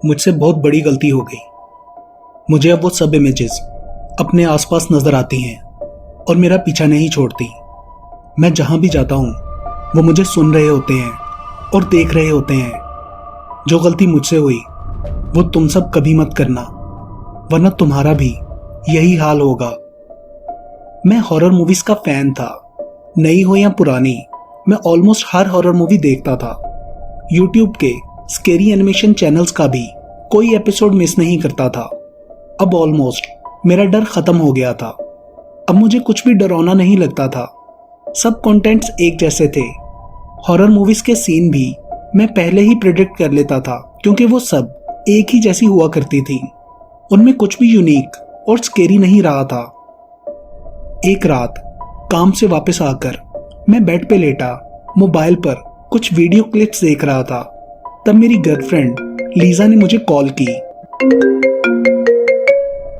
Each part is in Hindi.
मुझसे बहुत बड़ी गलती हो गई। मुझे अब वो सब इमेजेस अपने आसपास नजर आती हैं और मेरा पीछा नहीं छोड़ती। मैं जहां भी जाता हूं वो मुझे सुन रहे होते हैं और देख रहे होते हैं। जो गलती मुझसे हुई वो तुम सब कभी मत करना, वरना तुम्हारा भी यही हाल होगा। मैं हॉरर मूवीज का फैन था, नई हो या पुरानी। मैं ऑलमोस्ट हर हॉरर मूवी देखता था। यूट्यूब के स्केरी एनिमेशन चैनल्स का भी कोई एपिसोड मिस नहीं करता था। अब ऑलमोस्ट मेरा डर खत्म हो गया था। अब मुझे कुछ भी डरावना नहीं लगता था। सब कंटेंट्स एक जैसे थे। हॉरर मूवीज के सीन भी मैं पहले ही प्रेडिक्ट कर लेता था, क्योंकि वो सब एक ही जैसी हुआ करती थी। उनमें कुछ भी यूनिक और स्केरी नहीं रहा था। एक रात काम से वापस आकर मैं बेड पे लेटा मोबाइल पर कुछ वीडियो क्लिप्स देख रहा था। तब मेरी गर्लफ्रेंड लीजा ने मुझे कॉल की।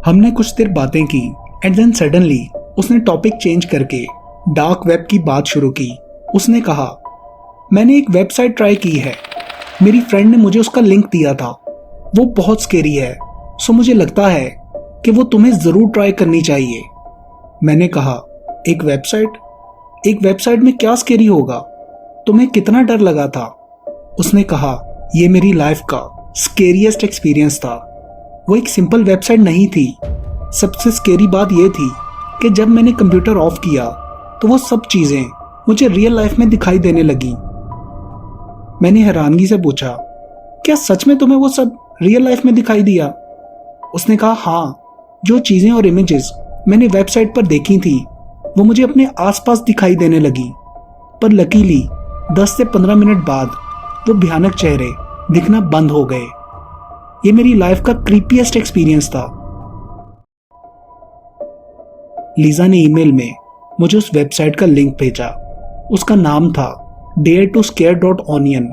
हमने कुछ देर बातें की एंड देन सडनली उसने टॉपिक चेंज करके डार्क वेब की बात शुरू की। उसने कहा, मैंने एक वेबसाइट ट्राई की है, मेरी फ्रेंड ने मुझे उसका लिंक दिया था, वो बहुत स्केरी है, सो मुझे लगता है कि वो तुम्हें जरूर ट्राई करनी चाहिए। मैंने कहा, एक वेबसाइट में क्या स्केरी होगा, तुम्हें कितना डर लगा था? उसने कहा, यह मेरी लाइफ का स्केरियस्ट एक्सपीरियंस था। वो एक सिंपल वेबसाइट नहीं थी। सबसे स्केरी बात यह थी कि जब मैंने कंप्यूटर ऑफ किया तो वो सब चीजें मुझे रियल लाइफ में दिखाई देने लगी। मैंने हैरानगी से पूछा, क्या सच में तुम्हें वो सब रियल लाइफ में दिखाई दिया? उसने कहा, हाँ, जो चीजें और इमेजेस मैंने वेबसाइट पर देखी थी वो मुझे अपने आसपास दिखाई देने लगी। पर लकीली 10 से 15 मिनट बाद वो भयानक चेहरे दिखना बंद हो गए। ये मेरी लाइफ का क्रीपीएस्ट एक्सपीरियंस था। लीजा ने ईमेल में मुझे उस वेबसाइट का लिंक भेजा। उसका नाम था daretoscare.onion।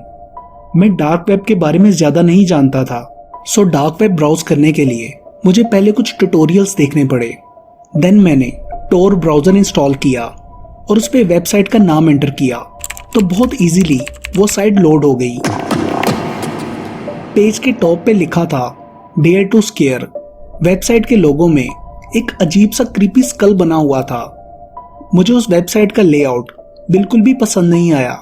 मैं डार्क वेब के बारे में ज्यादा नहीं जानता था, सो डार्क वेब ब्राउज करने के लिए मुझे पहले कुछ ट्यूटोरियल्स देखने पड़े। देन मैंने टोर ब्राउजर इंस्टॉल किया और उस पर वेबसाइट का नाम एंटर किया तो बहुत इजीली वो साइट लोड हो गई। पेज के टॉप पे लिखा था डेयर टू स्केयर। वेबसाइट के लोगो में एक अजीब सा क्रीपी स्कल बना हुआ था। मुझे उस वेबसाइट का लेआउट बिल्कुल भी पसंद नहीं आया।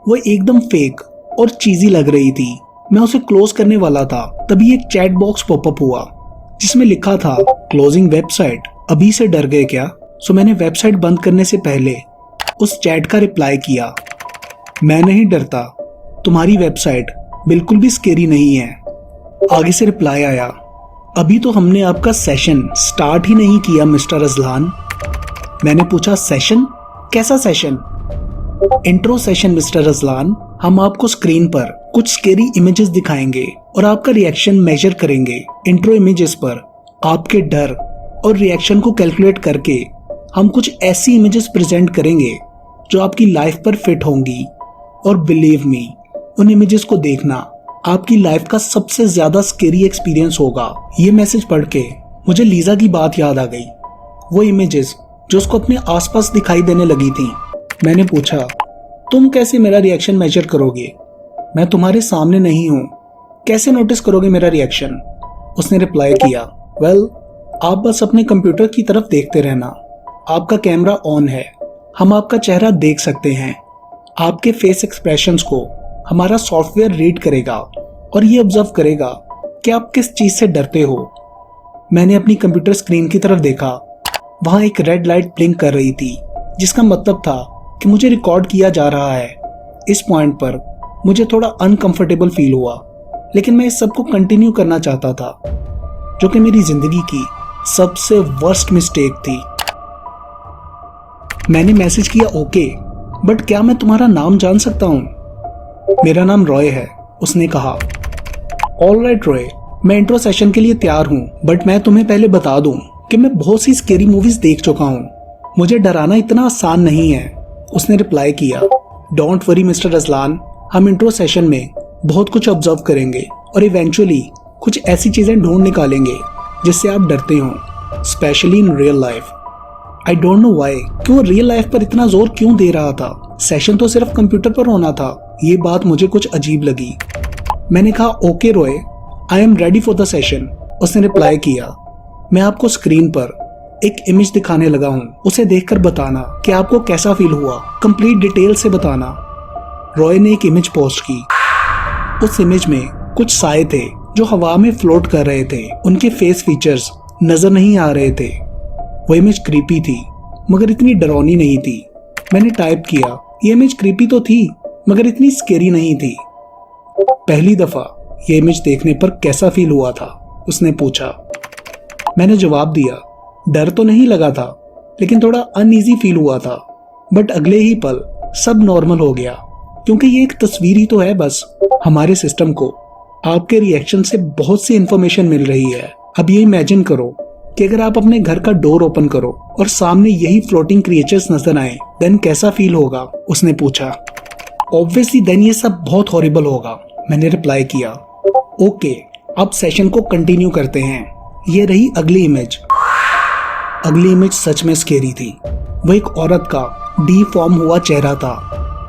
वो एकदम फेक और चीजी लग रही थी। मैं उसे क्लोज करने वाला था, तभी एक चैट बॉक्स पॉपअप हुआ जिसमें लिखा था, क्लोजिंग वेबसाइट। अभी से डर गए क्या? सो मैंने वेबसाइट बंद करने से पहले उस चैट का रिप्लाई किया, मैं नहीं डरता, तुम्हारी वेबसाइट बिल्कुल भी स्केरी नहीं है। आगे से रिप्लाई आया, अभी तो हमने आपका सेशन स्टार्ट ही नहीं किया मिस्टर अजलान। मैंने पूछा, सेशन? कैसा session? Intro session mister Azlan. हम आपको स्क्रीन पर कुछ स्केरी इमेजेस दिखाएंगे और आपका रिएक्शन मेजर करेंगे। इंट्रो इमेजेस पर आपके डर और रिएक्शन को कैलकुलेट करके हम कुछ ऐसी इमेजेस प्रेजेंट करेंगे जो आपकी लाइफ पर फिट होंगी। और बिलीव मी, उन इमेजेस को देखना आपकी लाइफ का सबसे ज्यादा स्केरी एक्सपीरियंस होगा। ये मैसेज पढ़ के मुझे लीजा की बात याद आ गई, वो इमेजेस जो उसको अपने आसपास दिखाई देने लगी थी। मैंने पूछा, तुम कैसे मेरा रिएक्शन मेजर करोगे? मैं तुम्हारे सामने नहीं हूं, कैसे नोटिस करोगे मेरा रिएक्शन? उसने रिप्लाई किया, वेल, आप बस अपने कंप्यूटर की तरफ देखते रहना। आपका कैमरा ऑन है, हम आपका चेहरा देख सकते हैं। आपके फेस एक्सप्रेशंस को हमारा सॉफ्टवेयर रीड करेगा और ये ऑब्जर्व करेगा कि आप किस चीज से डरते हो। मैंने अपनी कंप्यूटर स्क्रीन की तरफ देखा। वहां एक रेड लाइट ब्लिंक कर रही थी, जिसका मतलब था कि मुझे रिकॉर्ड किया जा रहा है। इस पॉइंट पर मुझे थोड़ा अनकंफर्टेबल फील हुआ, लेकिन मैं इस सब को कंटिन्यू करना चाहता था, जो कि मेरी जिंदगी की सबसे वर्स्ट मिस्टेक थी। मैंने मैसेज किया, ओके, बट क्या मैं तुम्हारा नाम जान सकता हूँ? मेरा नाम रॉय है, उसने कहा। ऑलराइट रॉय, मैं इंट्रो सेशन के लिए तैयार हूँ, बट मैं तुम्हें पहले बता दूं कि मैं बहुत सी स्केरी मूवीज देख चुका हूँ, मुझे डराना इतना आसान नहीं है। उसने रिप्लाई किया, डोंट वरी मिस्टर अजलान, हम इंट्रो सेशन में बहुत कुछ ऑब्जर्व करेंगे और इवेंचुअली कुछ ऐसी चीजें ढूंढ निकालेंगे जिससे आप डरते हो, specially in real life. I don't know why कि वो रियल लाइफ पर इतना जोर क्यों दे रहा था। सेशन तो सिर्फ कंप्यूटर पर होना था। ये बात मुझे कुछ अजीब लगी। मैंने कहा, okay Roy, I am ready for the session, उसने रिप्लाई किया। मैं आपको स्क्रीन पर एक इमेज दिखाने लगा हूँ, उसे देखकर बताना कि आपको कैसा फील हुआ, कंप्लीट डिटेल से बताना। रॉय ने एक इमेज पोस्ट की। उस इमेज में कुछ साए थे जो हवा में फ्लोट कर रहे थे, उनके फेस फीचर्स नजर नहीं आ रहे थे। वो इमेज क्रीपी थी मगर इतनी डरावनी नहीं थी। मैंने टाइप किया, ये इमेज क्रीपी तो थी मगर इतनी स्केरी नहीं थी। पहली दफा ये इमेज देखने पर कैसा फील हुआ था, उसने पूछा। मैंने जवाब दिया, डर तो नहीं लगा था लेकिन थोड़ा अनईजी फील हुआ था, बट अगले ही पल सब नॉर्मल हो गया क्योंकि ये एक तस्वीर ही तो है बस। हमारे सिस्टम को आपके रिएक्शन से बहुत सी इंफॉर्मेशन मिल रही है। अब ये इमेजिन करो कि अगर आप अपने घर का डोर ओपन करो और सामने यही फ्लोटिंग क्रिएचर्स नजर आए, देन कैसा फील होगा, उसने पूछा। ऑब्वियसली देन ये सब बहुत हॉरिबल होगा, मैंने रिप्लाई किया। ओके, अब सेशन को कंटिन्यू करते हैं। ये रही अगली इमेज। अगली इमेज सच में स्केरी थी। वो एक औरत का डीफॉर्म हुआ चेहरा था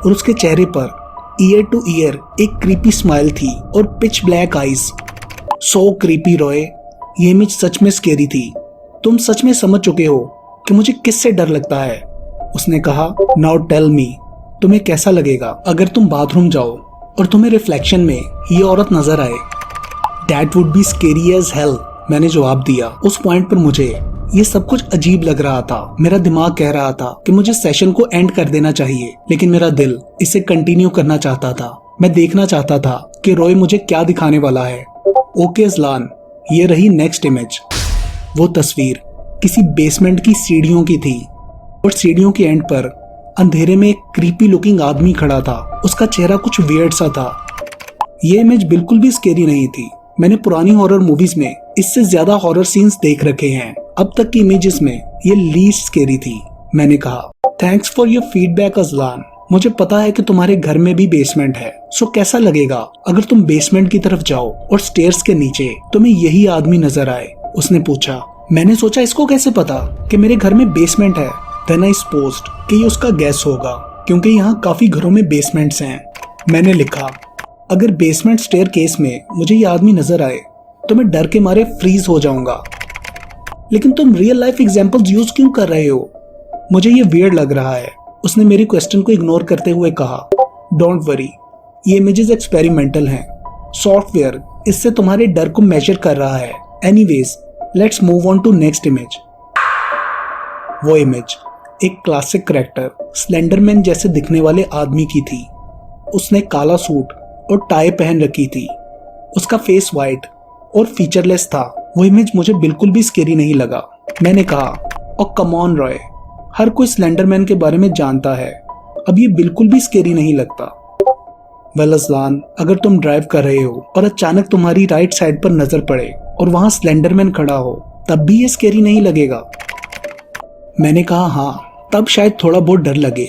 और उसके चेहरे पर ईयर टू ईयर एक क्रीपी स्माइल थी और pitch black eyes. So creepy Roy, ये इमेज सच में स्केरी थी। तुम सच में समझ चुके हो कि मुझे किससे डर लगता है, उसने कहा। नाउ टेल मी, तुम्हें कैसा लगेगा अगर तुम बाथरूम जाओ और तुम्हें रिफ्लेक्शन में ये औरत नजर आए? That would be scary as hell, मैंने जवाब दिया। उस पॉइंट पर मुझे ये सब कुछ अजीब लग रहा था। मेरा दिमाग कह रहा था कि मुझे सेशन को एंड कर देना चाहिए, लेकिन मेरा दिल इसे कंटिन्यू करना चाहता था। मैं देखना चाहता था कि रॉय मुझे क्या दिखाने वाला है। ओके ज़लान, ये रही नेक्स्ट इमेज। वो तस्वीर किसी बेसमेंट की सीढ़ियों की थी और सीढ़ियों के एंड पर अंधेरे में एक क्रीपी लुकिंग आदमी खड़ा था। उसका चेहरा कुछ वियर्ड सा था। ये इमेज बिल्कुल भी स्केरी नहीं थी। मैंने पुरानी हॉरर मूवीज में इससे ज्यादा हॉरर सीन्स देख रखे हैं। अब तक की इमेजेस में ये लीस्ट स्केरी थी, मैंने कहा। Thanks for your feedback Azlan. मुझे पता है कि तुम्हारे घर में भी बेसमेंट है, सो कैसा लगेगा अगर तुम बेसमेंट की तरफ जाओ और स्टेयर्स के नीचे तुम्हें यही आदमी नजर आए, उसने पूछा। मैंने सोचा इसको कैसे पता कि मेरे घर में बेसमेंट है। देन आई सपोज्ड कि ये उसका गैस होगा क्योंकि यहाँ काफी घरों में बेसमेंट्स हैं। मैंने लिखा, अगर बेसमेंट स्टेयर केस में मुझे ये आदमी नजर आए तो मैं डर के मारे फ्रीज हो जाऊंगा। लेकिन तुम रियल लाइफ एग्जांपल्स यूज क्यों कर रहे हो? मुझे ये वियर्ड लग रहा है, उसने मेरी क्वेश्चन को इग्नोर करते हुए कहा। डोंट वरी, ये इमेजेस एक्सपेरिमेंटल हैं। सॉफ्टवेयर इससे तुम्हारे डर को मेजर कर रहा है। Anyways, let's move on to next image. वो इमेज एक क्लासिक कैरेक्टर स्लेंडरमैन जैसे दिखने वाले आदमी की थी। उसने काला सूट और टाई पहन रखी थी। उसका फेस वाइट और फीचरलेस था। वो इमेज मुझे बिल्कुल भी स्केरी नहीं लगा। मैंने कहा, और कम ऑन रॉय, हर कोई स्लेंडरमैन के बारे में जानता है, अब ये बिल्कुल भी स्केरी नहीं लगता। वेल अज़लान, अगर तुम ड्राइव कर रहे हो और अचानक तुम्हारी राइट साइड पर नजर पड़े और वहां स्लेंडरमैन खड़ा हो, तब भी ये स्केरी नहीं लगेगा? मैंने कहा, हाँ, तब शायद थोड़ा बहुत डर लगे।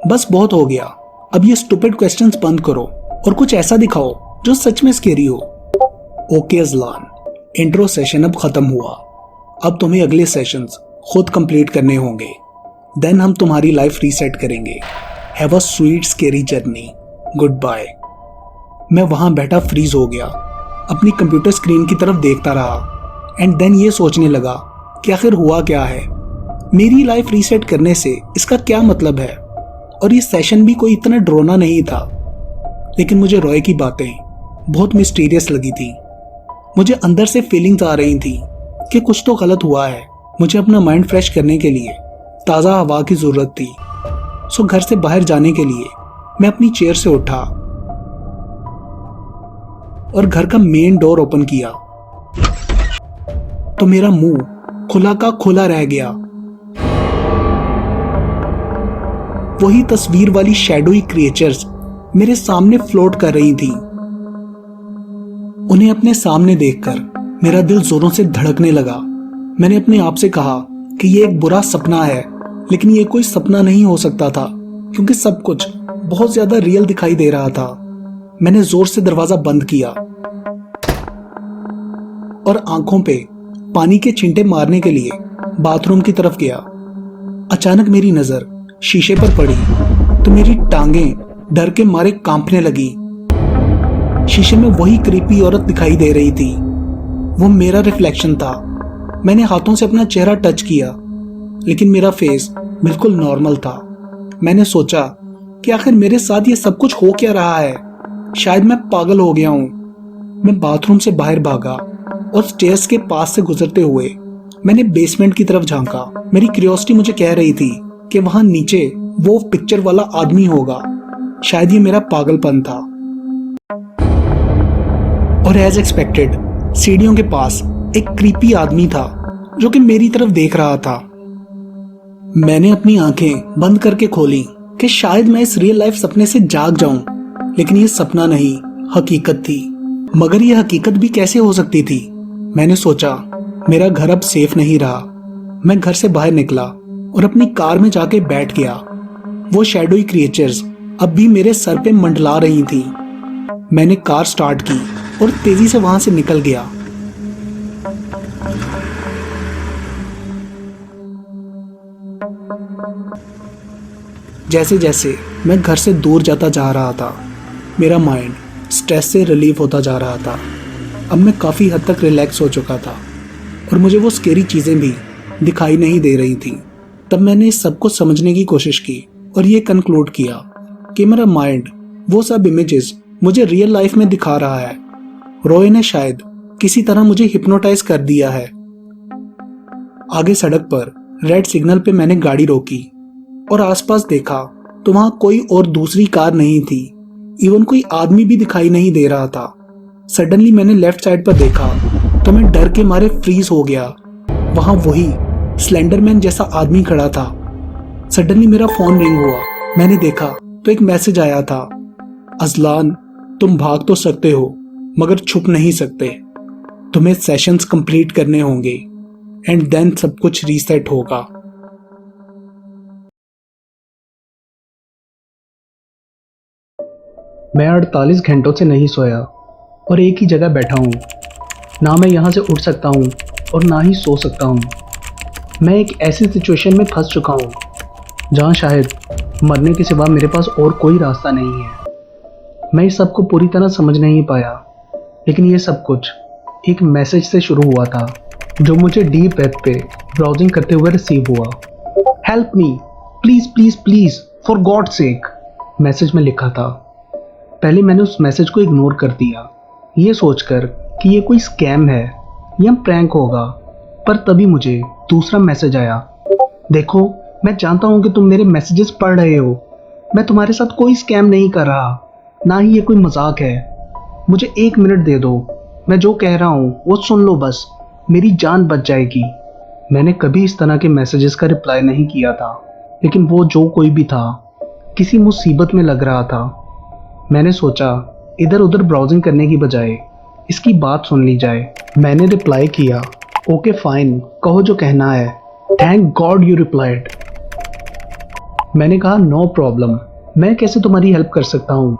बस बहुत हो गया, अब ये स्टूपिड क्वेश्चंस बंद करो और कुछ ऐसा दिखाओ जो सच में स्केरी हो। ओके अज़लान, इंट्रो सेशन अब खत्म हुआ। अब तुम्हें अगले सेशंस खुद कंप्लीट करने होंगे। देन हम तुम्हारी लाइफ रीसेट करेंगे। Have a sweet scary journey. Goodbye. मैं वहां बैठा फ्रीज हो गया, अपनी कंप्यूटर स्क्रीन की तरफ देखता रहा एंड देन ये सोचने लगा कि आखिर हुआ क्या है। मेरी लाइफ रीसेट करने से इसका क्या मतलब है? और ये सेशन भी कोई इतना डरावना नहीं था, लेकिन मुझे रॉय की बातें बहुत मिस्टीरियस लगी थी। मुझे अंदर से फीलिंग्स आ रही थी कि कुछ तो गलत हुआ है। मुझे अपना माइंड फ्रेश करने के लिए ताज़ा हवा की ज़रूरत थी। सो घर से बाहर जाने के लिए मैं अपनी चेयर से उठा और घर का मेन डोर ओपन किया तो मेरा मुंह खुला का खुला रह गया। वही तस्वीर वाली शैडोई क्रिएचर्स मेरे सामने फ्लोट कर रही थी। उन्हें अपने सामने देखकर मेरा दिल जोरों से धड़कने लगा। मैंने अपने आप से कहा कि ये एक बुरा सपना है, लेकिन ये कोई सपना नहीं हो सकता था क्योंकि सब कुछ बहुत ज्यादा रियल दिखाई दे रहा था। मैंने जोर से दरवाजा बंद किया और आंखों पे पानी के छींटे मारने के लिए बाथरूम की तरफ गया। अचानक मेरी नजर शीशे पर पड़ी तो मेरी टांगें डर के मारे कांपने लगी। शीशे में वही क्रीपी औरत दिखाई दे रही थी। वो मेरा रिफ्लेक्शन था। मैंने हाथों से अपना चेहरा टच किया, लेकिन मेरा फेस बिल्कुल नॉर्मल था। मैंने सोचा कि आखिर मेरे साथ ये सब कुछ हो क्या रहा है। शायद मैं पागल हो गया हूँ। मैं बाथरूम से बाहर भागा और स्टेयर्स के पास से गुजरते हुए मैंने बेसमेंट की तरफ झांका। मेरी क्यूरियोसिटी मुझे कह रही थी कि वहां नीचे वो पिक्चर वाला आदमी होगा। शायद ये मेरा पागलपन था। और एज एक्सपेक्टेड सीढ़ियों के पास एक क्रीपी आदमी था जो कि मेरी तरफ देख रहा था। मैंने अपनी आंखें बंद करके खोली कि शायद मैं इस रियल लाइफ सपने से जाग जाऊं, लेकिन ये सपना नहीं, हकीकत थी। मगर ये हकीकत भी कैसे हो सकती थी? मैंने सोचा मेरा घर अब सेफ नहीं रहा। मैं घर से बाहर निकला और अपनी कार में जाके बैठ गया। वो शैडोई क्रिएचर्स अब भी मेरे सर पे मंडला रही थी। मैंने कार स्टार्ट की और तेजी से वहां से निकल गया। जैसे जैसे मैं घर से दूर जाता जा रहा था, मेरा माइंड स्ट्रेस से रिलीव होता जा रहा था। अब मैं काफ़ी हद तक रिलैक्स हो चुका था और मुझे वो स्केरी चीज़ें भी दिखाई नहीं दे रही थी। तब मैंने इस सब को समझने की कोशिश की और ये कंक्लूड किया कि मेरा माइंड वो सब इमेजेस मुझे रियल लाइफ में दिखा रहा है। रॉय ने शायद किसी तरह मुझे हिप्नोटाइज कर दिया है। आगे सड़क पर रेड सिग्नल पे मैंने गाड़ी रोकी और आसपास देखा तो वहां कोई और दूसरी कार नहीं थी। इवन कोई आदमी भी दिखाई नहीं दे रहा था। सडनली मैंने लेफ्ट साइड पर देखा तो मैं डर के मारे फ्रीज हो गया। वहां वही स्लेंडरमैन जैसा आदमी खड़ा था। सडनली मेरा फोन रिंग हुआ। मैंने देखा तो एक मैसेज आया था, अजलान तुम भाग तो सकते हो मगर छुप नहीं सकते। तुम्हें सेशंस कंप्लीट करने होंगे एंड देन सब कुछ रीसेट होगा। मैं 48 घंटों से नहीं सोया और एक ही जगह बैठा हूँ। ना मैं यहाँ से उठ सकता हूँ और ना ही सो सकता हूँ। मैं एक ऐसी सिचुएशन में फंस चुका हूँ जहाँ शायद मरने के सिवा मेरे पास और कोई रास्ता नहीं है। मैं इस सब को पूरी तरह समझ नहीं पाया, लेकिन ये सब कुछ एक मैसेज से शुरू हुआ था जो मुझे डीप वेब पे ब्राउजिंग करते हुए रिसीव हुआ। Help me, please please please, for God sake, message में लिखा था। पहले मैंने उस मैसेज को इग्नोर कर दिया, ये सोचकर कि ये कोई स्कैम है या प्रैंक होगा। पर तभी मुझे दूसरा मैसेज आया, देखो मैं जानता हूँ कि तुम मेरे मैसेजेस पढ़ रहे हो। मैं तुम्हारे साथ कोई स्कैम नहीं कर रहा, ना ही ये कोई मजाक है। मुझे 1 मिनट दे दो, मैं जो कह रहा हूँ वो सुन लो, बस मेरी जान बच जाएगी। मैंने कभी इस तरह के मैसेजेस का रिप्लाई नहीं किया था, लेकिन वो जो कोई भी था किसी मुसीबत में लग रहा था। मैंने सोचा इधर उधर ब्राउजिंग करने की बजाय इसकी बात सुन ली जाए। मैंने रिप्लाई किया, ओके फाइन, कहो जो कहना है। Thank God you replied. मैंने कहा नो प्रॉब्लम, मैं कैसे तुम्हारी हेल्प कर सकता हूँ।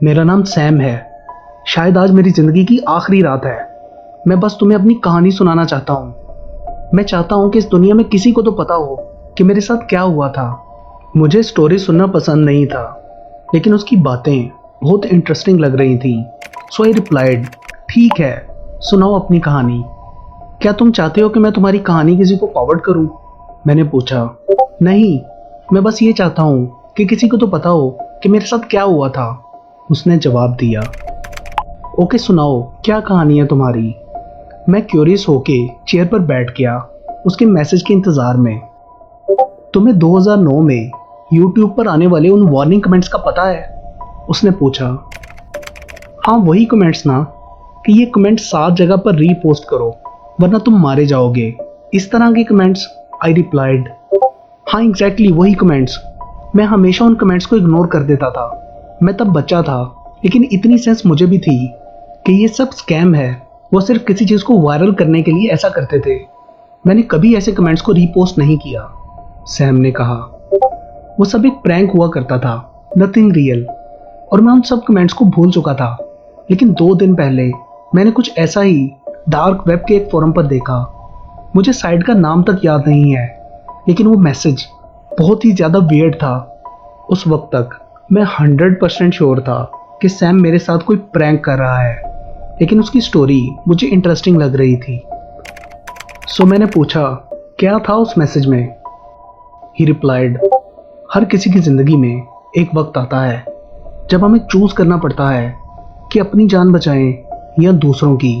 मेरा नाम सैम है। शायद आज मेरी जिंदगी की आखिरी रात है। मैं बस तुम्हें अपनी कहानी सुनाना चाहता हूँ। मैं चाहता हूँ कि इस दुनिया में किसी को तो पता हो कि मेरे साथ क्या हुआ था। मुझे स्टोरी सुनना पसंद नहीं था, लेकिन उसकी बातें बहुत इंटरेस्टिंग लग रही थी। सो आई रिप्लाइड, ठीक है, सुनाओ अपनी कहानी। क्या तुम चाहते हो कि मैं तुम्हारी कहानी किसी को फॉरवर्ड करूं? मैंने पूछा। नहीं, मैं बस ये चाहता हूँ कि किसी को तो पता हो कि मेरे साथ क्या हुआ था। उसने जवाब दिया, ओके सुनाओ, क्या कहानी है तुम्हारी। मैं क्यूरियस होके चेयर पर बैठ गया, उसके मैसेज के इंतज़ार में। तुम्हें 2009 में यूट्यूब पर आने वाले उन वार्निंग कमेंट्स का पता है? उसने पूछा। हाँ वही कमेंट्स ना, कि ये कमेंट्स 7 जगह पर रीपोस्ट करो वरना तुम मारे जाओगे, इस तरह के कमेंट्स। आई रिप्लाइड, हाँ एग्जैक्टली वही कमेंट्स। मैं हमेशा उन कमेंट्स को इग्नोर कर देता था। मैं तब बच्चा था, लेकिन इतनी सेंस मुझे भी थी कि ये सब स्कैम है। वो सिर्फ किसी चीज़ को वायरल करने के लिए ऐसा करते थे। मैंने कभी ऐसे कमेंट्स को रीपोस्ट नहीं किया। सैम ने कहा, वो सब एक प्रैंक हुआ करता था, नथिंग रियल। और मैं उन सब कमेंट्स को भूल चुका था। लेकिन 2 दिन पहले मैंने कुछ ऐसा ही डार्क वेब के एक फोरम पर देखा। मुझे साइट का नाम तक याद नहीं है, लेकिन वो मैसेज बहुत ही ज़्यादा वियर्ड था। उस वक्त तक मैं 100% श्योर था कि सैम मेरे साथ कोई प्रैंक कर रहा है, लेकिन उसकी स्टोरी मुझे इंटरेस्टिंग लग रही थी। सो मैंने पूछा, क्या था उस मैसेज में? ही रिप्लाइड, हर किसी की ज़िंदगी में एक वक्त आता है जब हमें चूज़ करना पड़ता है कि अपनी जान बचाएं या दूसरों की।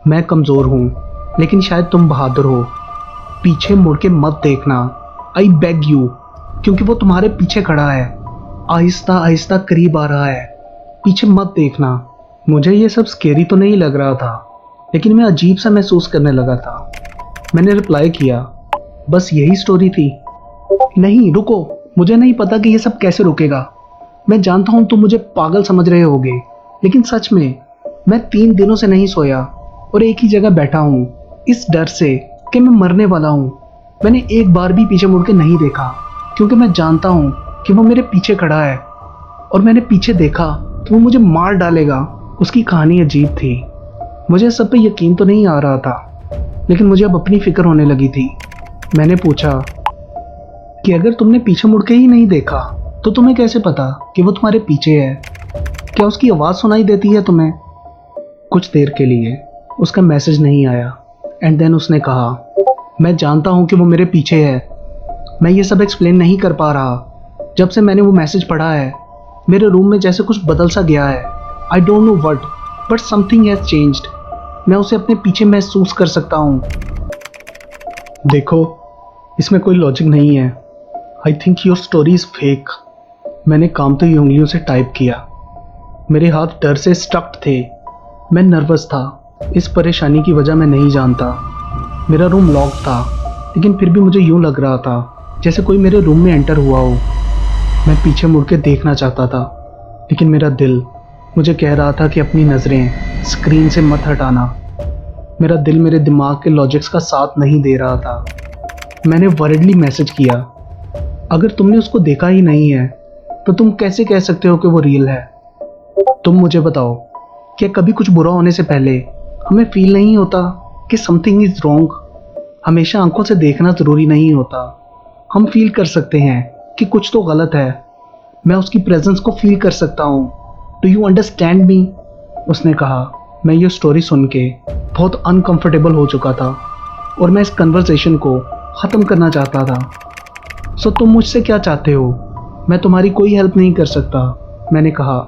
मैं कमज़ोर हूँ, लेकिन शायद तुम बहादुर हो। पीछे मुड़ के मत देखना, आई बेग यू, क्योंकि वो तुम्हारे पीछे खड़ा है, आहिस्ता आहिस्ता करीब आ रहा है। पीछे मत देखना। मुझे ये सब स्केरी तो नहीं लग रहा था, लेकिन मैं अजीब सा महसूस करने लगा था। मैंने रिप्लाई किया, बस यही स्टोरी थी। नहीं रुको, मुझे नहीं पता कि ये सब कैसे रुकेगा। मैं जानता हूँ तुम मुझे पागल समझ रहे होगे, लेकिन सच में मैं 3 दिनों से नहीं सोया और एक ही जगह बैठा हूँ, इस डर से कि मैं मरने वाला हूँ। मैंने एक बार भी पीछे मुड़ के नहीं देखा, क्योंकि मैं जानता हूँ कि वो मेरे पीछे खड़ा है, और मैंने पीछे देखा तो वो मुझे मार डालेगा। उसकी कहानी अजीब थी। मुझे सब पे यकीन तो नहीं आ रहा था, लेकिन मुझे अब अपनी फिक्र होने लगी थी। मैंने पूछा कि अगर तुमने पीछे मुड़ के ही नहीं देखा तो तुम्हें कैसे पता कि वो तुम्हारे पीछे है? क्या उसकी आवाज़ सुनाई देती है तुम्हें? कुछ देर के लिए उसका मैसेज नहीं आया, एंड देन उसने कहा, मैं जानता हूँ कि वो मेरे पीछे है। मैं ये सब एक्सप्लेन नहीं कर पा रहा। जब से मैंने वो मैसेज पढ़ा है, मेरे रूम में जैसे कुछ बदल सा गया है। I don't know what, but something has changed. मैं उसे अपने पीछे महसूस कर सकता हूँ। देखो, इसमें कोई लॉजिक नहीं है। I think your story is fake. मैंने कांपती हुई उंगलियों से टाइप किया। मेरे हाथ डर से स्टक्ड थे। मैं नर्वस था। इस परेशानी की वजह मैं नहीं जानता। मेरा रूम लॉक था, लेकिन फिर भी मुझे यूं लग रहा था जैसे कोई मेरे रूम में एंटर हुआ हो। मैं पीछे मुड़ के देखना चाहता था, लेकिन मेरा दिल मुझे कह रहा था कि अपनी नज़रें स्क्रीन से मत हटाना। मेरा दिल मेरे दिमाग के लॉजिक्स का साथ नहीं दे रहा था। मैंने वर्डली मैसेज किया, अगर तुमने उसको देखा ही नहीं है तो तुम कैसे कह सकते हो कि वो रियल है? तुम मुझे बताओ, क्या कभी कुछ बुरा होने से पहले हमें फील नहीं होता कि समथिंग इज़ रॉन्ग? हमेशा आंखों से देखना ज़रूरी नहीं होता। हम फील कर सकते हैं कि कुछ तो गलत है। मैं उसकी प्रेजेंस को फील कर सकता हूँ। Do you understand me? उसने कहा। मैं ये स्टोरी सुन के बहुत अनकंफर्टेबल हो चुका था, और मैं इस कन्वर्सेशन को ख़त्म करना चाहता था। सो तुम मुझसे क्या चाहते हो? मैं तुम्हारी कोई हेल्प नहीं कर सकता। मैंने कहा,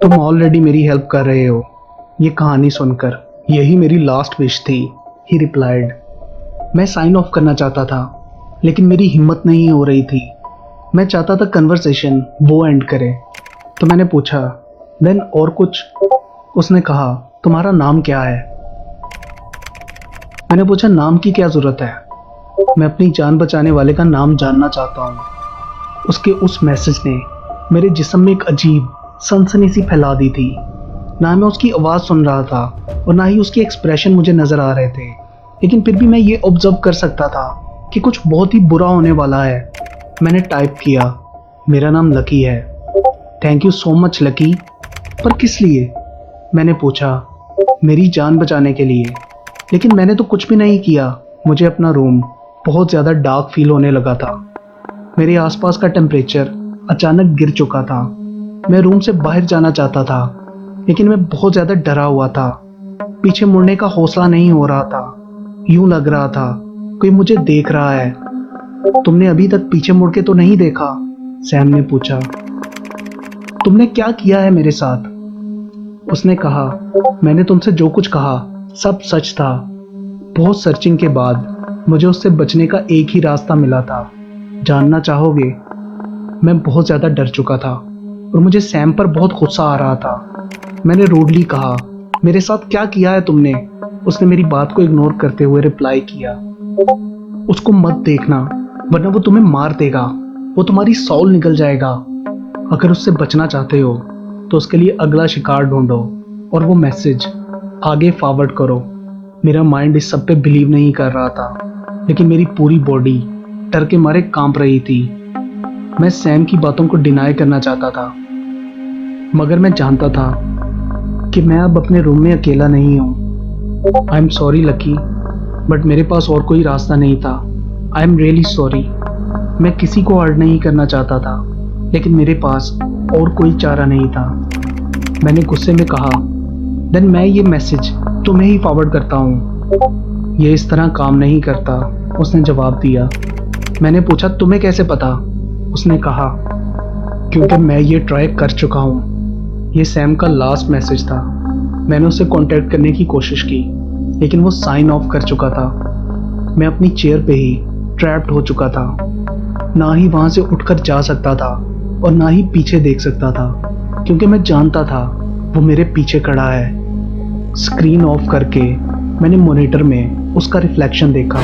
तुम ऑलरेडी मेरी हेल्प कर रहे हो ये कहानी सुनकर। यही मेरी लास्ट विश थी। ही रिप्लाइड। मैं साइन ऑफ करना चाहता था, लेकिन मेरी हिम्मत नहीं हो रही थी। मैं चाहता था कन्वर्सेशन वो एंड करे। तो मैंने पूछा, देन और कुछ? उसने कहा, तुम्हारा नाम क्या है? मैंने पूछा, नाम की क्या ज़रूरत है? मैं अपनी जान बचाने वाले का नाम जानना चाहता हूँ। उसके उस मैसेज ने मेरे जिस्म में एक अजीब सनसनी सी फैला दी थी। ना मैं उसकी आवाज़ सुन रहा था और ना ही उसके एक्सप्रेशन मुझे नज़र आ रहे थे, लेकिन फिर भी मैं ये ऑब्जर्व कर सकता था कि कुछ बहुत ही बुरा होने वाला है। मैंने टाइप किया, मेरा नाम लकी है। Thank you so much lucky. पर किस लिए? मैंने पूछा। मेरी जान बचाने के लिए। लेकिन मैंने तो कुछ भी नहीं किया। मुझे अपना रूम बहुत ज़्यादा डार्क फील होने लगा था। मेरे आसपास का टेम्परेचर अचानक गिर चुका था। मैं रूम से बाहर जाना चाहता था, लेकिन मैं बहुत ज़्यादा डरा हुआ था। पीछे मुड़ने का हौसला नहीं हो रहा था। यूं लग रहा था कोई मुझे देख रहा है। तुमने अभी तक पीछे मुड़ के तो नहीं देखा? सैम ने पूछा। तुमने क्या किया है मेरे साथ? उसने कहा, मैंने तुमसे जो कुछ कहा सब सच था। बहुत सर्चिंग के बाद मुझे उससे बचने का एक ही रास्ता मिला था। जानना चाहोगे? मैं बहुत ज़्यादा डर चुका था और मुझे सैम पर बहुत गुस्सा आ रहा था। मैंने रूडली कहा, मेरे साथ क्या किया है तुमने? उसने मेरी बात को इग्नोर करते हुए रिप्लाई किया, उसको मत देखना, वरना वो तुम्हें मार देगा। वो तुम्हारी सॉल निकल जाएगा। अगर उससे बचना चाहते हो तो उसके लिए अगला शिकार ढूंढो और वो मैसेज आगे फॉरवर्ड करो। मेरा माइंड इस सब पे बिलीव नहीं कर रहा था, लेकिन मेरी पूरी बॉडी डर के मारे कांप रही थी। मैं सैम की बातों को डिनाई करना चाहता था, मगर मैं जानता था कि मैं अब अपने रूम में अकेला नहीं हूँ। I am sorry lucky, but मेरे पास और कोई रास्ता नहीं था। I am really sorry. मैं किसी को हर्ट नहीं करना चाहता था, लेकिन मेरे पास और कोई चारा नहीं था। मैंने गुस्से में कहा, देन मैं ये मैसेज तुम्हें ही फॉरवर्ड करता हूँ। ये इस तरह काम नहीं करता, उसने जवाब दिया। मैंने पूछा, तुम्हें कैसे पता? उसने कहा, क्योंकि मैं ये ट्राई कर चुका हूँ। ये सैम का लास्ट मैसेज था। मैंने उसे कांटेक्ट करने की कोशिश की, लेकिन वो साइन ऑफ कर चुका था। मैं अपनी चेयर पे ही ट्रैप्ड हो चुका था। ना ही वहां से उठकर जा सकता था और ना ही पीछे देख सकता था, क्योंकि मैं जानता था वो मेरे पीछे खड़ा है। स्क्रीन ऑफ करके मैंने मॉनिटर में उसका रिफ्लेक्शन देखा।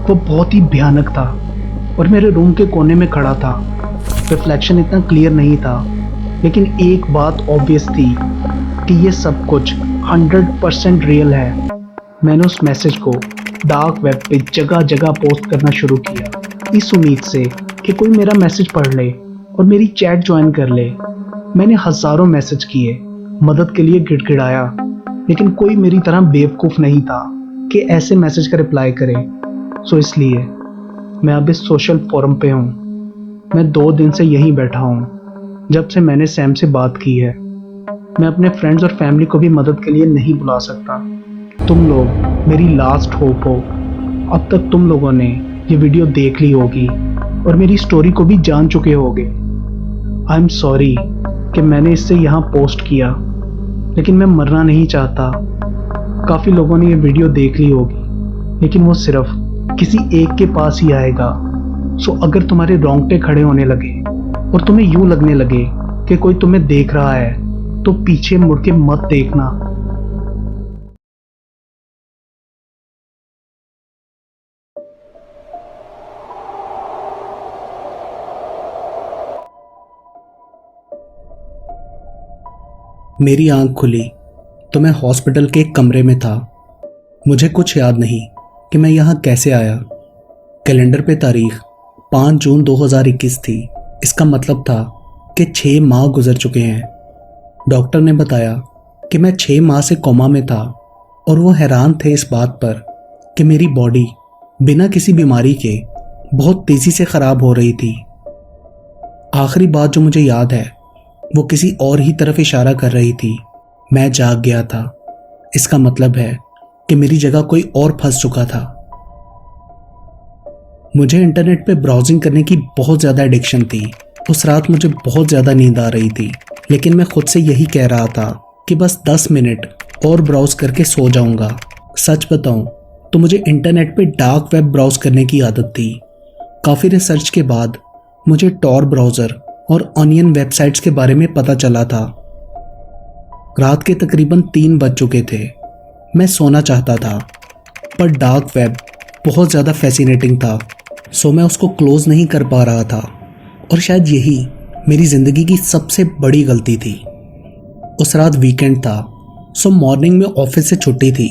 वो बहुत ही भयानक था और मेरे रूम के कोने में खड़ा था। रिफ्लेक्शन इतना क्लियर नहीं था, लेकिन एक बात ऑब्वियस थी कि ये सब कुछ 100% रियल है। मैंने उस मैसेज को डार्क वेब पे जगह जगह पोस्ट करना शुरू किया, इस उम्मीद से कि कोई मेरा मैसेज पढ़ ले और मेरी चैट ज्वाइन कर ले। मैंने हजारों मैसेज किए, मदद के लिए गिड़गिड़ाया, लेकिन कोई मेरी तरह बेवकूफ़ नहीं था कि ऐसे मैसेज का रिप्लाई करे। सो इसलिए मैं अब इस सोशल फोरम पे हूँ। मैं 2 दिन से यहीं बैठा हूँ, जब से मैंने सैम से बात की है। मैं अपने फ्रेंड्स और फैमिली को भी मदद के लिए नहीं बुला सकता। तुम लोग मेरी लास्ट होप हो। अब तक तुम लोगों ने ये वीडियो देख ली होगी और मेरी स्टोरी को भी जान चुके होगे। आई एम सॉरी कि मैंने इससे यहाँ पोस्ट किया, लेकिन मैं मरना नहीं चाहता। काफ़ी लोगों ने ये वीडियो देख ली होगी, लेकिन वो सिर्फ किसी एक के पास ही आएगा। सो अगर तुम्हारे रोंगटे खड़े होने लगे और तुम्हें यूं लगने लगे कि कोई तुम्हें देख रहा है, तो पीछे मुड़ के मत देखना। मेरी आंख खुली तो मैं हॉस्पिटल के एक कमरे में था। मुझे कुछ याद नहीं कि मैं यहाँ कैसे आया। कैलेंडर पे तारीख 5 जून 2021 थी। इसका मतलब था कि 6 माह गुजर चुके हैं। डॉक्टर ने बताया कि मैं 6 माह से कोमा में था और वो हैरान थे इस बात पर कि मेरी बॉडी बिना किसी बीमारी के बहुत तेज़ी से ख़राब हो रही थी। आखिरी बात जो मुझे याद है वो किसी और ही तरफ इशारा कर रही थी। मैं जाग गया था। इसका मतलब है कि मेरी जगह कोई और फंस चुका था। मुझे इंटरनेट पे ब्राउजिंग करने की बहुत ज़्यादा एडिक्शन थी। उस रात मुझे बहुत ज़्यादा नींद आ रही थी, लेकिन मैं खुद से यही कह रहा था कि बस 10 मिनट और ब्राउज करके सो जाऊंगा। सच बताऊं तो मुझे इंटरनेट पे डार्क वेब ब्राउज करने की आदत थी। काफ़ी रिसर्च के बाद मुझे टॉर ब्राउज़र और ऑनियन वेबसाइट्स के बारे में पता चला था। रात के तकरीबन 3 बज चुके थे। मैं सोना चाहता था, पर डार्क वेब बहुत ज़्यादा फैसिनेटिंग था, सो मैं उसको क्लोज नहीं कर पा रहा था। और शायद यही मेरी ज़िंदगी की सबसे बड़ी गलती थी। उस रात वीकेंड था, सो मॉर्निंग में ऑफिस से छुट्टी थी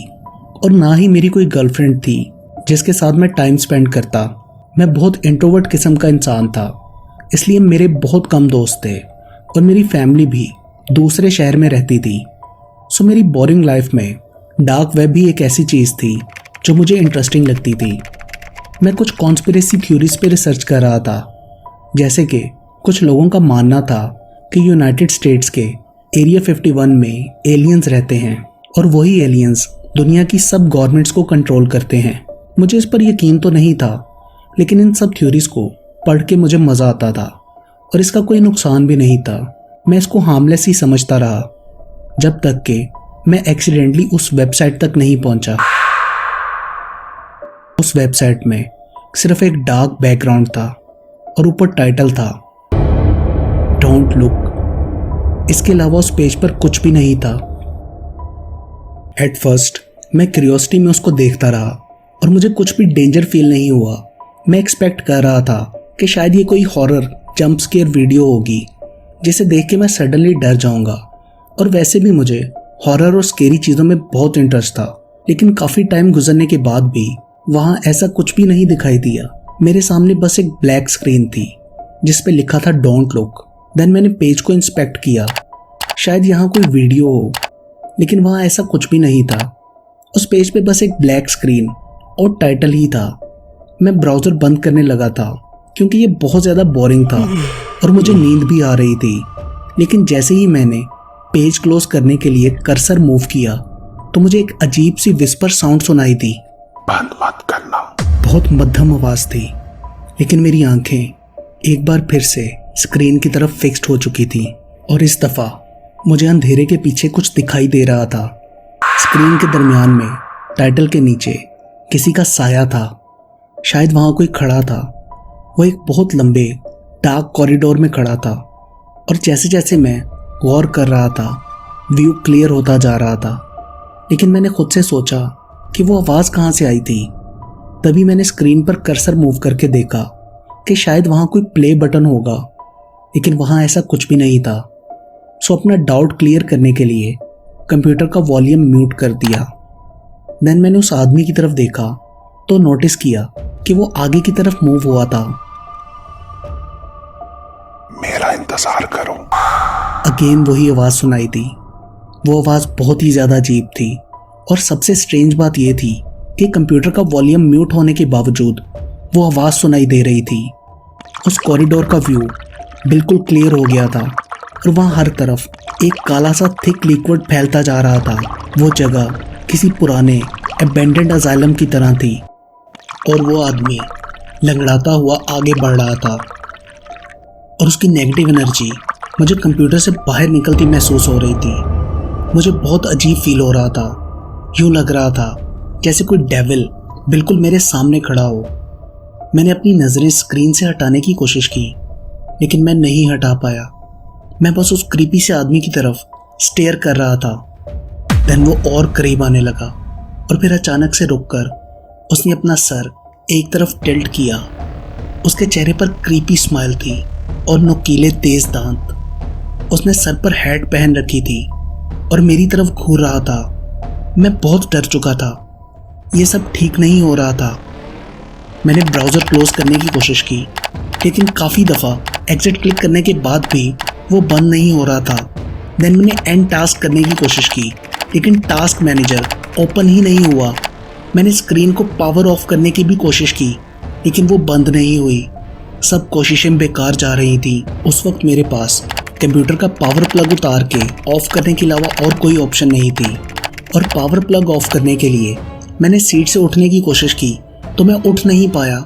और ना ही मेरी कोई गर्लफ्रेंड थी जिसके साथ मैं टाइम स्पेंड करता। मैं बहुत इंट्रोवर्ट किस्म का इंसान था, इसलिए मेरे बहुत कम दोस्त थे और मेरी फैमिली भी दूसरे शहर में रहती थी। सो मेरी बोरिंग लाइफ में डार्क वेब भी एक ऐसी चीज़ थी जो मुझे इंटरेस्टिंग लगती थी। मैं कुछ कॉन्स्पिरेसी थ्योरीज पे रिसर्च कर रहा था, जैसे कि कुछ लोगों का मानना था कि यूनाइटेड स्टेट्स के एरिया 51 में एलियंस रहते हैं और वही एलियंस दुनिया की सब गवर्नमेंट्स को कंट्रोल करते हैं। मुझे इस पर यकीन तो नहीं था, लेकिन इन सब थ्योरीज को पढ़ के मुझे मज़ा आता था और इसका कोई नुकसान भी नहीं था। मैं इसको हार्मलेस ही समझता रहा, जब तक कि मैं एक्सीडेंटली उस वेबसाइट तक नहीं पहुंचा। उस वेबसाइट में सिर्फ एक डार्क बैकग्राउंड था और ऊपर टाइटल था डोंट लुक। इसके अलावा उस पेज पर कुछ भी नहीं था। एट फर्स्ट मैं क्यूरियोसिटी में उसको देखता रहा और मुझे कुछ भी डेंजर फील नहीं हुआ। मैं एक्सपेक्ट कर रहा था कि शायद ये कोई हॉरर जंप स्केयर वीडियो होगी जिसे देख के मैं सडनली डर जाऊंगा। और वैसे भी मुझे हॉरर और स्केरी चीज़ों में बहुत इंटरेस्ट था, लेकिन काफ़ी टाइम गुजरने के बाद भी वहाँ ऐसा कुछ भी नहीं दिखाई दिया। मेरे सामने बस एक ब्लैक स्क्रीन थी जिस पे लिखा था डोंट लुक। देन मैंने पेज को इंस्पेक्ट किया, शायद यहाँ कोई वीडियो हो, लेकिन वहाँ ऐसा कुछ भी नहीं था। उस पेज पे बस एक ब्लैक स्क्रीन और टाइटल ही था। मैं ब्राउज़र बंद करने लगा था क्योंकि ये बहुत ज़्यादा बोरिंग था और मुझे नींद भी आ रही थी। लेकिन जैसे ही मैंने पेज क्लोज करने के लिए कर्सर मूव किया तो मुझे एक अजीब सी विस्पर साउंड सुनाई दी। बंद मत करना। बहुत मध्यम आवाज़ थी, लेकिन मेरी आंखें एक बार फिर से स्क्रीन की तरफ फिक्स्ड हो चुकी थी और इस दफ़ा मुझे अंधेरे के पीछे कुछ दिखाई दे रहा था। स्क्रीन के दरमियान में टाइटल के नीचे किसी का साया था। शायद वहाँ कोई खड़ा था। वो एक बहुत लंबे डार्क कॉरिडोर में खड़ा था और जैसे जैसे मैं गौर कर रहा था व्यू क्लियर होता जा रहा था। लेकिन मैंने खुद से सोचा कि वो आवाज़ कहाँ से आई थी। तभी मैंने स्क्रीन पर कर्सर मूव करके देखा कि शायद वहाँ कोई प्ले बटन होगा, लेकिन वहाँ ऐसा कुछ भी नहीं था। सो अपना डाउट क्लियर करने के लिए कंप्यूटर का वॉल्यूम म्यूट कर दिया। देन मैंने उस आदमी की तरफ देखा तो नोटिस किया कि वो आगे की तरफ मूव हुआ था। मेरा इंतजार करो। अगेन वही आवाज़ सुनाई दी। वो आवाज़ बहुत ही ज़्यादा अजीब थी और सबसे स्ट्रेंज बात यह थी कि कंप्यूटर का वॉल्यूम म्यूट होने के बावजूद वो आवाज़ सुनाई दे रही थी। उस कॉरिडोर का व्यू बिल्कुल क्लियर हो गया था और वहाँ हर तरफ एक काला सा थिक लिक्विड फैलता जा रहा था। वो जगह किसी पुराने अबेंडेंड अजाइलम की तरह थी और वो आदमी लंगड़ाता हुआ आगे बढ़ रहा था और उसकी नेगेटिव एनर्जी मुझे कंप्यूटर से बाहर निकलती महसूस हो रही थी। मुझे बहुत अजीब फील हो रहा था। यूँ लग रहा था जैसे कोई डेविल बिल्कुल मेरे सामने खड़ा हो। मैंने अपनी नज़रें स्क्रीन से हटाने की कोशिश की, लेकिन मैं नहीं हटा पाया। मैं बस उस क्रीपी से आदमी की तरफ स्टेयर कर रहा था। देन वो और करीब आने लगा और फिर अचानक से रुककर उसने अपना सर एक तरफ टिल्ट किया। उसके चेहरे पर क्रीपी स्माइल थी और नुकीले तेज दांत। उसने सर पर हैट पहन रखी थी और मेरी तरफ घूर रहा था। मैं बहुत डर चुका था। ये सब ठीक नहीं हो रहा था। मैंने ब्राउज़र क्लोज करने की कोशिश की, लेकिन काफ़ी दफ़ा एग्जिट क्लिक करने के बाद भी वो बंद नहीं हो रहा था। देन मैंने एंड टास्क करने की कोशिश की, लेकिन टास्क मैनेजर ओपन ही नहीं हुआ। मैंने स्क्रीन को पावर ऑफ करने की भी कोशिश की, लेकिन वो बंद नहीं हुई। सब कोशिशें बेकार जा रही थी। उस वक्त मेरे पास कंप्यूटर का पावर प्लग उतार के ऑफ करने के अलावा और कोई ऑप्शन नहीं थी। और पावर प्लग ऑफ करने के लिए मैंने सीट से उठने की कोशिश की तो मैं उठ नहीं पाया।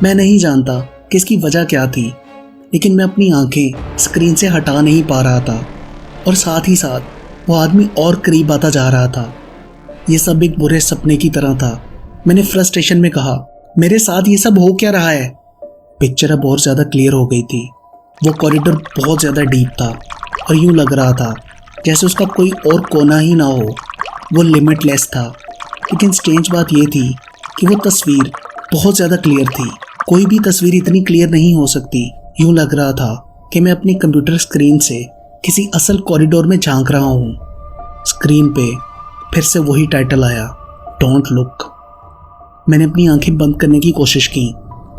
मैं नहीं जानता कि इसकी वजह क्या थी, लेकिन मैं अपनी आंखें स्क्रीन से हटा नहीं पा रहा था और साथ ही साथ वो आदमी और करीब आता जा रहा था। ये सब एक बुरे सपने की तरह था। मैंने फ्रस्ट्रेशन में कहा, मेरे साथ ये सब हो क्या रहा है? पिक्चर अब और ज़्यादा क्लियर हो गई थी। वो कॉरिडोर बहुत ज़्यादा डीप था और यूँ लग रहा था जैसे उसका कोई और कोना ही ना हो। वो लिमिटलेस था। लेकिन स्ट्रेंज बात ये थी कि वो तस्वीर बहुत ज़्यादा क्लियर थी। कोई भी तस्वीर इतनी क्लियर नहीं हो सकती। यूँ लग रहा था कि मैं अपनी कंप्यूटर स्क्रीन से किसी असल कॉरिडोर में झांक रहा हूँ। स्क्रीन पे फिर से वही टाइटल आया, डोंट लुक। मैंने अपनी आंखें बंद करने की कोशिश की,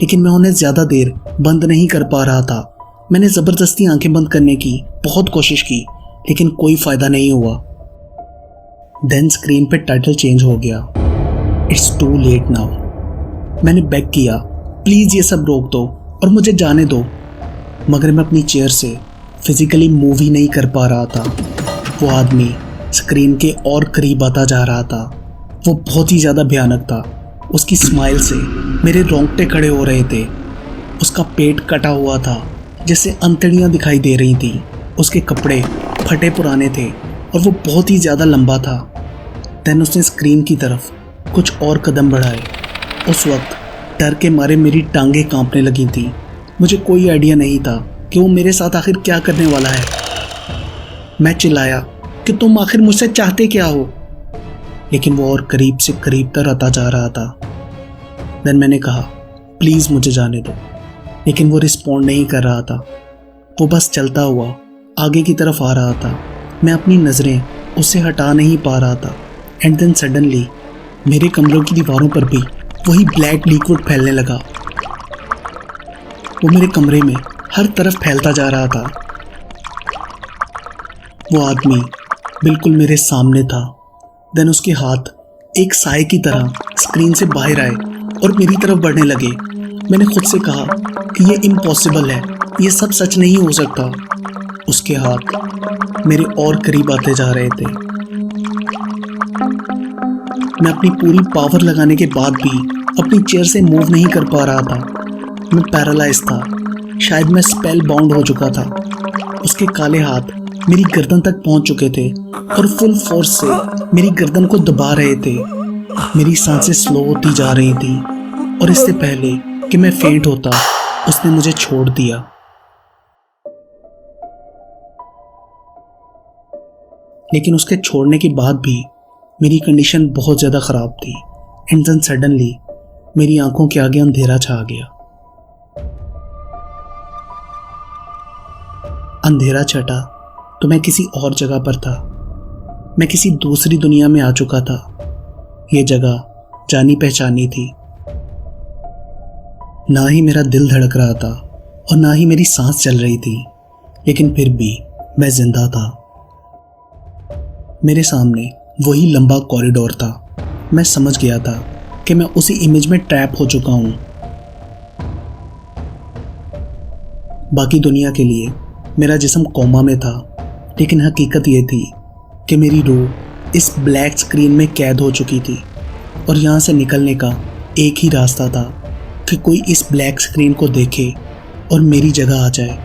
लेकिन मैं उन्हें ज़्यादा देर बंद नहीं कर पा रहा था। मैंने ज़बरदस्ती आंखें बंद करने की बहुत कोशिश की, लेकिन कोई फ़ायदा नहीं हुआ। देन स्क्रीन पे टाइटल चेंज हो गया, इट्स टू लेट नाउ। मैंने बेग किया, प्लीज़ ये सब रोक दो और मुझे जाने दो, मगर मैं अपनी चेयर से फिजिकली मूव ही नहीं कर पा रहा था। वो आदमी स्क्रीन के और करीब आता जा रहा था। वो बहुत ही ज़्यादा भयानक था। उसकी स्माइल से मेरे रोंगटे खड़े हो रहे थे। उसका पेट कटा हुआ था जिससे अंतड़ियाँ दिखाई दे रही थी। उसके कपड़े फटे पुराने थे और वो बहुत ही ज़्यादा लंबा था। देन उसने स्क्रीन की तरफ कुछ और कदम बढ़ाए। उस वक्त डर के मारे मेरी टांगें कांपने लगी थी। मुझे कोई आइडिया नहीं था कि वो मेरे साथ आखिर क्या करने वाला है। मैं चिल्लाया कि तुम आखिर मुझसे चाहते क्या हो, लेकिन वो और करीब से करीब तर आता जा रहा था। देन मैंने कहा, प्लीज़ मुझे जाने दो, लेकिन वो रिस्पॉन्ड नहीं कर रहा था। वो बस चलता हुआ आगे की तरफ आ रहा था। मैं अपनी नज़रें उससे हटा नहीं पा रहा था। एंड देन सडनली मेरे कमरों की दीवारों पर भी वही ब्लैक लिक्विड फैलने लगा। वो मेरे कमरे में हर तरफ फैलता जा रहा था। वो आदमी बिल्कुल मेरे सामने था। देन उसके हाथ एक साए की तरह स्क्रीन से बाहर आए और मेरी तरफ बढ़ने लगे मैंने खुद से कहा कि ये इम्पॉसिबल है, ये सब सच नहीं हो सकता। उसके हाथ मेरे और करीब आते जा रहे थे। मैं अपनी पूरी पावर लगाने के बाद भी अपनी चेयर से मूव नहीं कर पा रहा था। मैं पैरालाइज था, शायद मैं स्पेल बाउंड हो चुका था। उसके काले हाथ मेरी गर्दन तक पहुंच चुके थे और फुल फोर्स से मेरी गर्दन को दबा रहे थे। मेरी सांसें स्लो होती जा रही थी और इससे पहले कि मैं फेंट होता, उसने मुझे छोड़ दिया। लेकिन उसके छोड़ने के बाद भी मेरी कंडीशन बहुत ज़्यादा ख़राब थी। एंड देन सडनली मेरी आंखों के आगे अंधेरा छा गया। अंधेरा छटा तो मैं किसी और जगह पर था। मैं किसी दूसरी दुनिया में आ चुका था। ये जगह जानी पहचानी थी। ना ही मेरा दिल धड़क रहा था और ना ही मेरी सांस चल रही थी, लेकिन फिर भी मैं जिंदा था। मेरे सामने वही लंबा कॉरिडोर था। मैं समझ गया था कि मैं उसी इमेज में ट्रैप हो चुका हूं। बाकी दुनिया के लिए मेरा जिस्म कोमा में था, लेकिन हकीकत ये थी कि मेरी रूह इस ब्लैक स्क्रीन में कैद हो चुकी थी और यहाँ से निकलने का एक ही रास्ता था कि कोई इस ब्लैक स्क्रीन को देखे और मेरी जगह आ जाए।